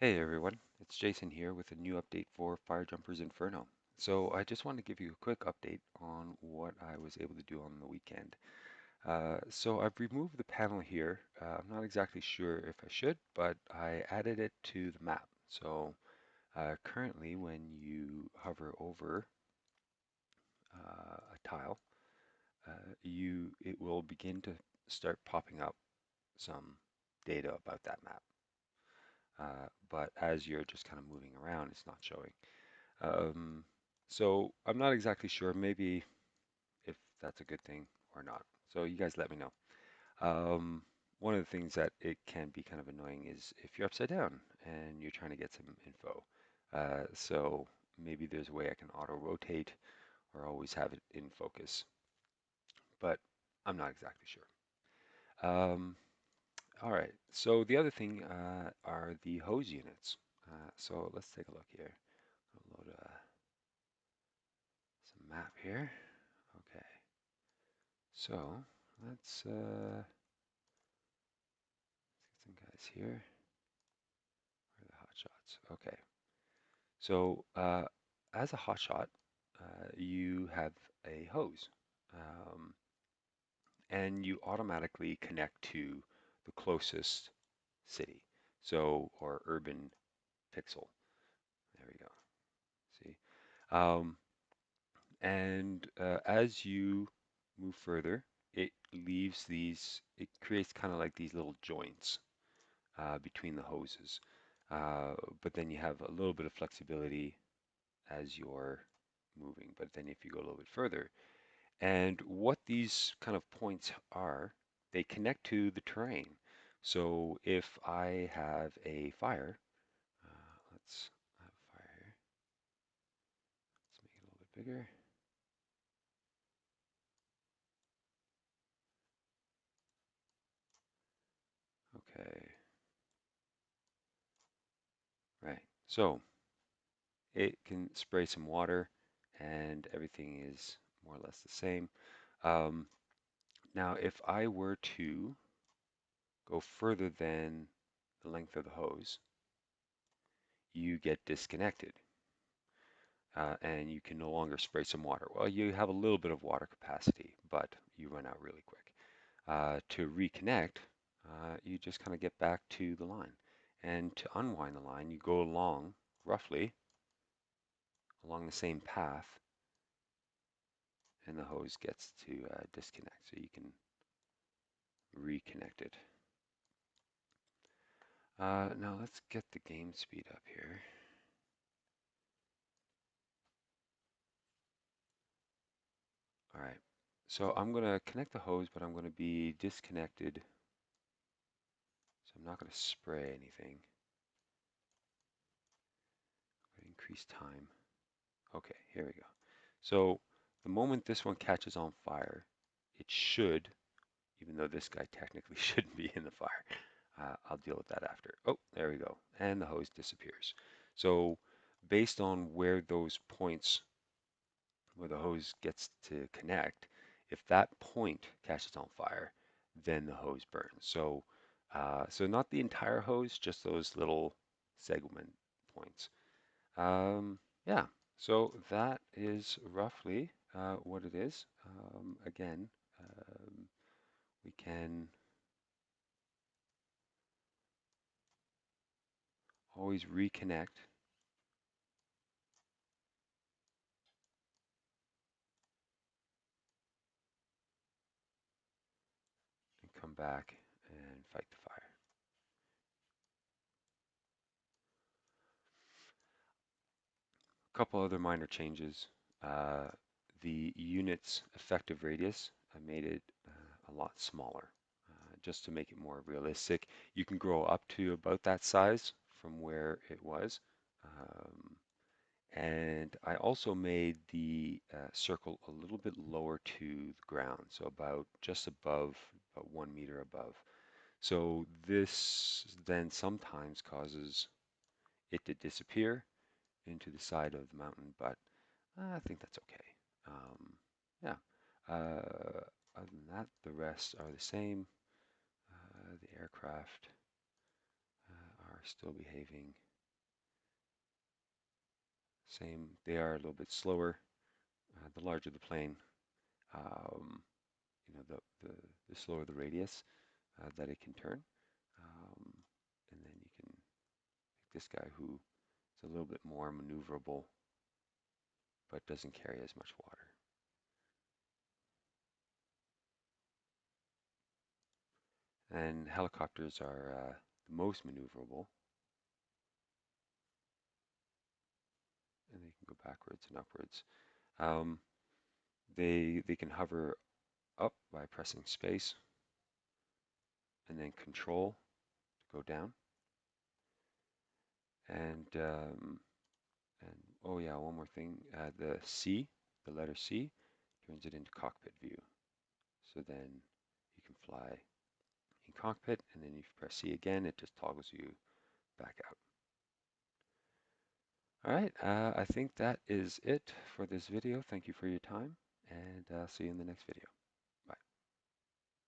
Hey everyone, it's Jason here with a new update for FireJumpers Inferno. So I just wanted to give you a quick update on what I was able to do on the weekend. So I've removed the panel here. I'm not exactly sure if I should, but I added it to the map. So currently when you hover over a tile, it will begin to start popping up some data about that map. But as you're just kind of moving around, it's not showing. Um, so I'm not exactly sure, maybe if that's a good thing or not. So you guys let me know. Um, One of the things that it can be kind of annoying is if you're upside down and you're trying to get some info. So maybe there's a way I can auto rotate or always have it in focus, but I'm not exactly sure. Um, all right, so the other thing are the hose units. So let's take a look here. I'll load some map here. Okay. So let's get some guys here. Where are the hot shots? Okay. So as a hotshot, you have a hose, um, and you automatically connect to the closest city, so or urban pixel. There we go. See, um, and as you move further, it leaves these. It creates kind of like these little joints between the hoses. But then you have a little bit of flexibility as you're moving. But then if you go a little bit further, and what these kind of points are, they connect to the terrain. So if I have a fire, let's have fire here. Let's make it a little bit bigger. Okay, right. So it can spray some water and everything is more or less the same. Um, Now, if I were to go further than the length of the hose, you get disconnected and you can no longer spray some water. Well, you have a little bit of water capacity, but you run out really quick. To reconnect, you just kind of get back to the line. And to unwind the line, you go along roughly along the same path, and the hose gets to disconnect, so you can reconnect it. Now let's get the game speed up here. All right, so I'm going to connect the hose, but I'm going to be disconnected. So I'm not going to spray anything. Increase time. Okay, here we go. So the moment this one catches on fire, it should, even though this guy technically shouldn't be in the fire, I'll deal with that after. Oh, there we go. And the hose disappears. So based on where those points where the hose gets to connect, if that point catches on fire, then the hose burns. So not the entire hose, just those little segment points. Yeah, so that is roughly what it is. Again, we can always reconnect and come back and fight the fire. A couple other minor changes. Uh, the unit's effective radius, I made it a lot smaller just to make it more realistic. You can grow up to about that size from where it was. Um, and I also made the circle a little bit lower to the ground, so about just above, about 1 meter above. So this then sometimes causes it to disappear into the side of the mountain, but I think that's okay. Yeah. Other than that, the rest are the same. The aircraft are still behaving same. They are a little bit slower. The larger the plane, um, the slower the radius that it can turn. And then you can pick this guy who is a little bit more maneuverable, but doesn't carry as much water. And helicopters are the most maneuverable, and they can go backwards and upwards. Um, they can hover up by pressing space, and then control to go down. And oh yeah, one more thing. The C, the letter C, turns it into cockpit view. So then you can fly in cockpit, and then if you press C again, it just toggles you back out. All right, I think that is it for this video. Thank you for your time, and see you in the next video.